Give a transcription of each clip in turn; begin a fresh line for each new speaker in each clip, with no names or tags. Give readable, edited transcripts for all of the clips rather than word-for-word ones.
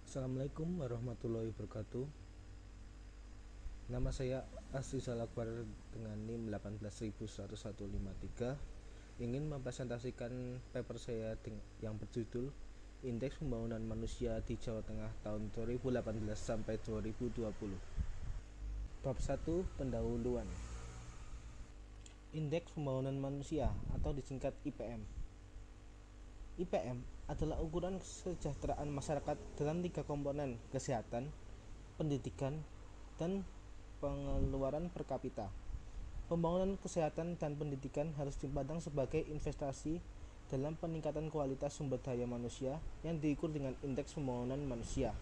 Assalamualaikum warahmatullahi wabarakatuh. Nama saya Asri Salakbar dengan NIM 18153. Ingin mempresentasikan paper saya yang berjudul Indeks Pembangunan Manusia di Jawa Tengah tahun 2018 sampai 2020. Bab 1, pendahuluan. Indeks Pembangunan Manusia atau disingkat IPM. IPM adalah ukuran kesejahteraan masyarakat dalam 3 komponen: kesehatan, pendidikan, dan pengeluaran per kapita. Pembangunan kesehatan dan pendidikan harus dipandang sebagai investasi dalam peningkatan kualitas sumber daya manusia yang diukur dengan indeks pembangunan manusia.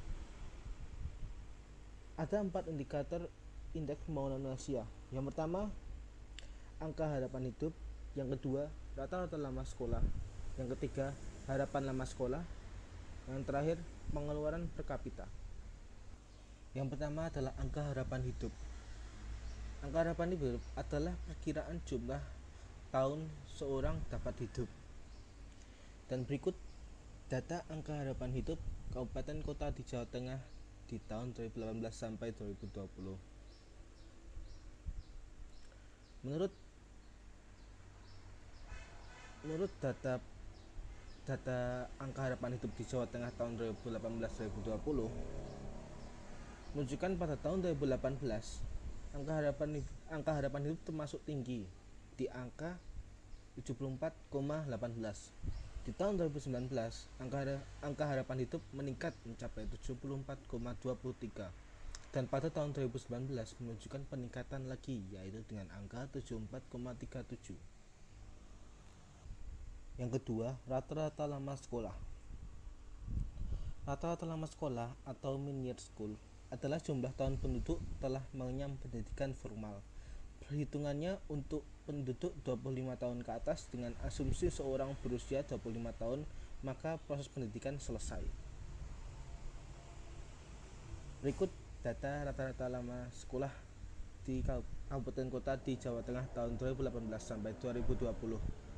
Ada 4 indikator indeks pembangunan manusia. Yang pertama, angka harapan hidup. Yang kedua, rata-rata lama sekolah. Yang ketiga, harapan lama sekolah. Yang terakhir, pengeluaran per kapita. Yang pertama adalah angka harapan hidup. Angka harapan hidup adalah perkiraan jumlah tahun seorang dapat hidup. Dan berikut data angka harapan hidup kabupaten kota di Jawa Tengah di tahun 2018 sampai 2020. Menurut data angka harapan hidup di Jawa Tengah tahun 2018-2020 menunjukkan pada tahun 2018 angka harapan hidup termasuk tinggi di angka 74,18. Di tahun 2019 angka harapan hidup meningkat mencapai 74,23, dan pada tahun 2019 menunjukkan peningkatan lagi, yaitu dengan angka 74,37. Yang kedua, rata-rata lama sekolah. Rata-rata lama sekolah atau min-year school adalah jumlah tahun penduduk telah mengenyam pendidikan formal. Perhitungannya untuk penduduk 25 tahun ke atas dengan asumsi seorang berusia 25 tahun, maka proses pendidikan selesai. Berikut data rata-rata lama sekolah di kabupaten kota di Jawa Tengah tahun 2018 sampai 2020.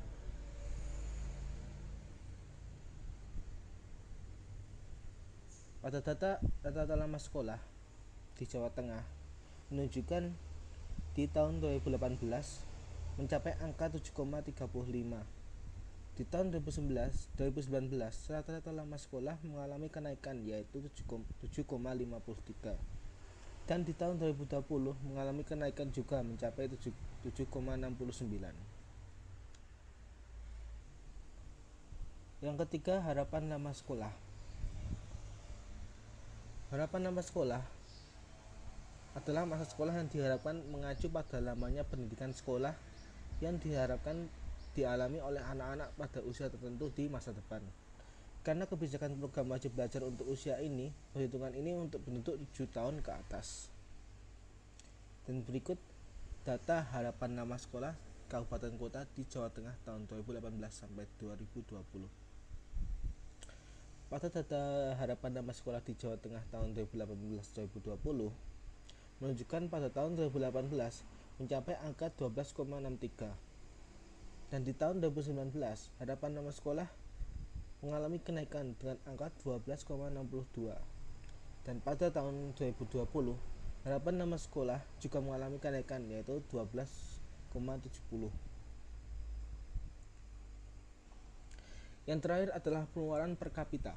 Pada data rata-rata lama sekolah di Jawa Tengah menunjukkan di tahun 2018 mencapai angka 7,35. Di tahun 2019 rata-rata lama sekolah mengalami kenaikan, yaitu 7,53. Dan di tahun 2020 mengalami kenaikan juga mencapai 7,69. Yang ketiga, harapan lama sekolah. Harapan lama sekolah adalah masa sekolah yang diharapkan mengacu pada lamanya pendidikan sekolah yang diharapkan dialami oleh anak-anak pada usia tertentu di masa depan. Karena kebijakan program wajib belajar untuk usia ini, perhitungan ini untuk penduduk 7 tahun ke atas. Dan berikut data harapan lama sekolah kabupaten kota di Jawa Tengah tahun 2018 sampai 2020. Pada data harapan lama sekolah di Jawa Tengah tahun 2018-2020 menunjukkan pada tahun 2018 mencapai angka 12,63, dan di tahun 2019 harapan lama sekolah mengalami kenaikan dengan angka 12,62, dan pada tahun 2020 harapan lama sekolah juga mengalami kenaikan, yaitu 12,70. Yang terakhir adalah pengeluaran per kapita.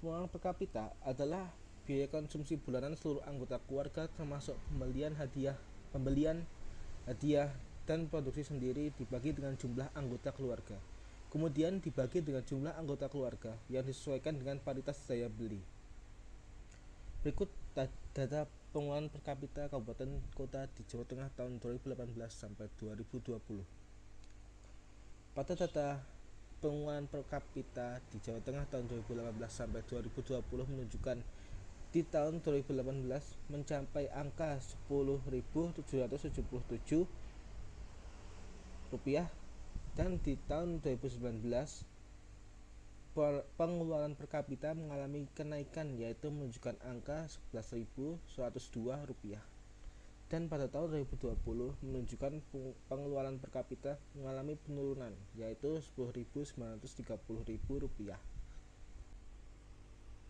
Pengeluaran per kapita adalah biaya konsumsi bulanan seluruh anggota keluarga, termasuk pembelian hadiah, dan produksi sendiri dibagi dengan jumlah anggota keluarga. Kemudian dibagi dengan jumlah anggota keluarga yang disesuaikan dengan paritas daya beli. Berikut data pengeluaran per kapita kabupaten kota di Jawa Tengah tahun 2018 sampai 2020. Pada data pengeluaran per kapita di Jawa Tengah tahun 2018 sampai 2020 menunjukkan di tahun 2018 mencapai angka Rp10.777, dan di tahun 2019 pengeluaran per kapita mengalami kenaikan, yaitu menunjukkan angka Rp11.102, dan pada tahun 2020 menunjukkan pengeluaran per kapita mengalami penurunan, yaitu Rp10.930.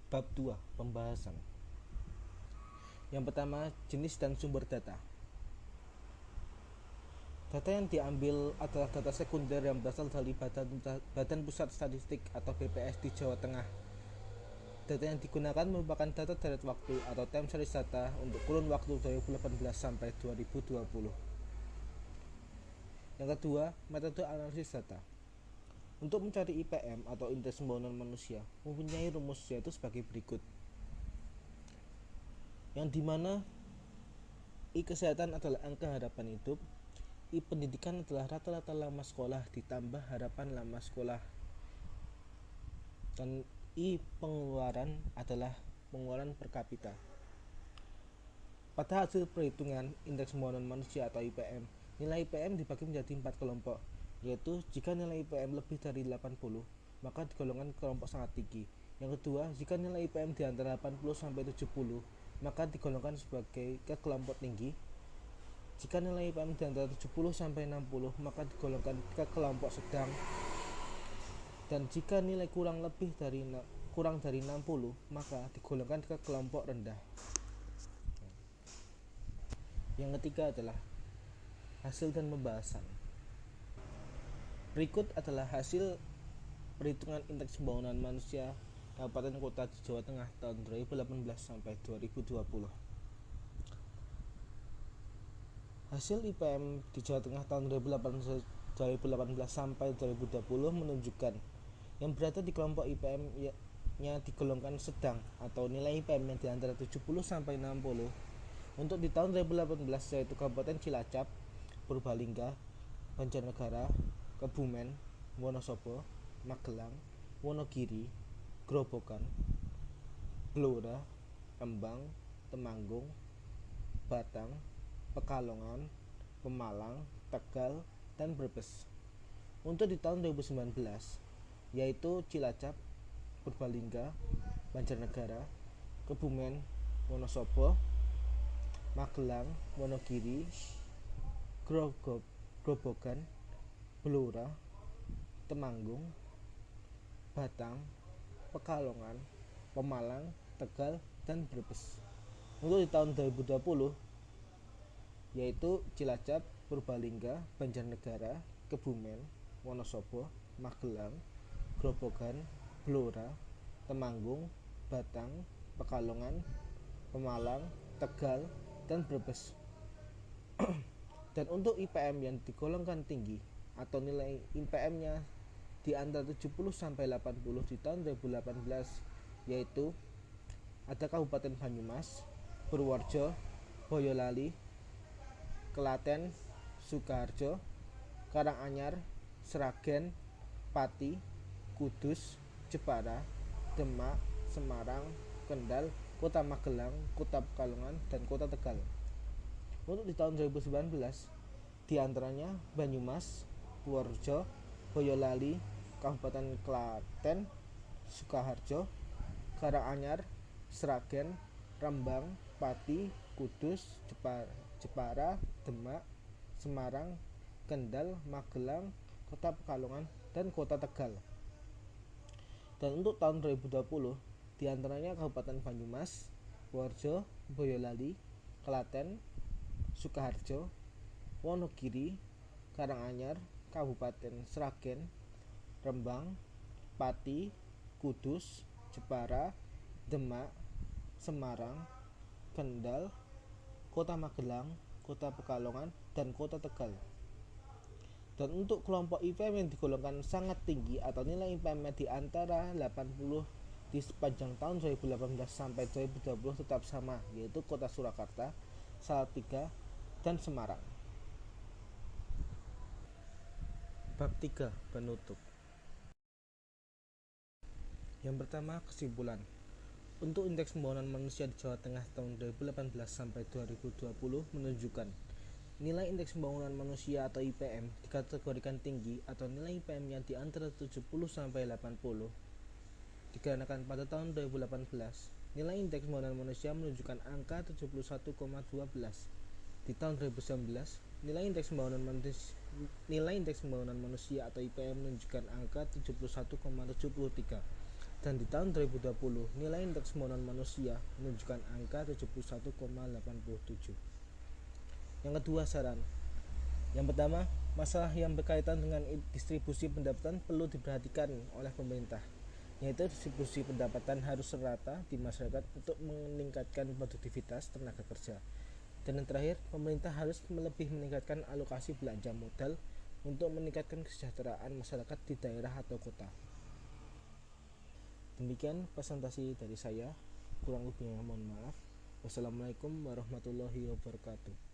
Bab 2. Pembahasan. Yang pertama, jenis dan sumber data. Data yang diambil adalah data sekunder yang berasal dari Badan Pusat Statistik atau BPS di Jawa Tengah. Data yang digunakan merupakan data deret waktu atau time series data untuk kurun waktu 2018 sampai 2020. Yang kedua, metode analisis data. Untuk mencari IPM atau indeks pembangunan manusia mempunyai rumus yaitu sebagai berikut. Yang dimana I kesehatan adalah angka harapan hidup, I pendidikan adalah rata-rata lama sekolah ditambah harapan lama sekolah, dan I pengeluaran adalah pengeluaran per kapita. Pada hasil perhitungan indeks pembangunan manusia atau IPM, nilai IPM dibagi menjadi 4 kelompok, yaitu jika nilai IPM lebih dari 80 maka digolongkan kelompok sangat tinggi. Yang kedua, jika nilai IPM di antara 80 sampai 70 maka digolongkan sebagai ke kelompok tinggi. Jika nilai IPM di antara 70 sampai 60 maka digolongkan ke kelompok sedang. Dan jika nilai kurang dari 60 maka digolongkan ke kelompok rendah. Yang ketiga adalah hasil dan pembahasan. Berikut adalah hasil perhitungan indeks pembangunan manusia kabupaten kota di Jawa Tengah tahun 2018 sampai 2020. Hasil IPM di Jawa Tengah tahun 2018 sampai 2020 menunjukkan yang berada di kelompok IPM-nya digolongkan sedang atau nilai IPM-nya di antara 70 sampai 60. Untuk di tahun 2018 yaitu Kabupaten Cilacap, Purbalingga, Banjarnegara, Kebumen, Wonosobo, Magelang, Wonogiri, Grobogan, Blora, Rembang, Temanggung, Batang, Pekalongan, Pemalang, Tegal, dan Brebes. Untuk di tahun 2019 yaitu Cilacap, Purbalingga, Banjarnegara, Kebumen, Wonosobo, Magelang, Wonogiri, Grobogan, Blora, Temanggung, Batang, Pekalongan, Pemalang, Tegal, dan Brebes. Untuk di tahun 2020 yaitu Cilacap, Purbalingga, Banjarnegara, Kebumen, Wonosobo, Magelang, Grobogan, Blora, Temanggung, Batang, Pekalongan, Pemalang, Tegal, dan Brebes. Dan untuk IPM yang digolongkan tinggi atau nilai IPM-nya di antara 70 sampai 80 di tahun 2018 yaitu ada Kabupaten Banyumas, Purworejo, Boyolali, Klaten, Sukoharjo, Karanganyar, Sragen, Pati, Kudus, Jepara, Demak, Semarang, Kendal, Kota Magelang, Kota Pekalongan, dan Kota Tegal. Untuk di tahun 2019 diantaranya Banyumas, Purworejo, Boyolali, Kabupaten Klaten, Sukoharjo, Karanganyar, Sragen, Rembang, Pati, Kudus, Jepara, Demak, Semarang, Kendal, Magelang, Kota Pekalongan, dan Kota Tegal. Dan untuk tahun 2020 diantaranya Kabupaten Banyumas, Purworejo, Boyolali, Klaten, Sukoharjo, Wonogiri, Karanganyar, Kabupaten Sragen, Rembang, Pati, Kudus, Jepara, Demak, Semarang, Kendal, Kota Magelang, Kota Pekalongan, dan Kota Tegal. Dan untuk kelompok IPM yang digolongkan sangat tinggi atau nilai IPM di antara 80 di sepanjang tahun 2018 sampai 2020 tetap sama, yaitu Kota Surakarta, Salatiga, dan Semarang. Bab 3. Penutup. Yang pertama, kesimpulan. Untuk indeks pembangunan manusia di Jawa Tengah tahun 2018 sampai 2020 menunjukkan nilai indeks pembangunan manusia atau IPM dikategorikan tinggi atau nilai IPM-nya di antara 70 sampai 80. Dikarenakan pada tahun 2018 nilai indeks pembangunan manusia menunjukkan angka 71,12. Di tahun 2019 nilai indeks pembangunan manusia atau IPM menunjukkan angka 71,73. Dan di tahun 2020, nilai indeks pembangunan manusia menunjukkan angka 71,87. Yang kedua, saran. Yang pertama, masalah yang berkaitan dengan distribusi pendapatan perlu diperhatikan oleh pemerintah, yaitu distribusi pendapatan harus serata di masyarakat untuk meningkatkan produktivitas tenaga kerja. Dan yang terakhir, pemerintah harus lebih meningkatkan alokasi belanja modal untuk meningkatkan kesejahteraan masyarakat di daerah atau kota. Demikian presentasi dari saya, kurang lebihnya mohon maaf. Wassalamualaikum warahmatullahi wabarakatuh.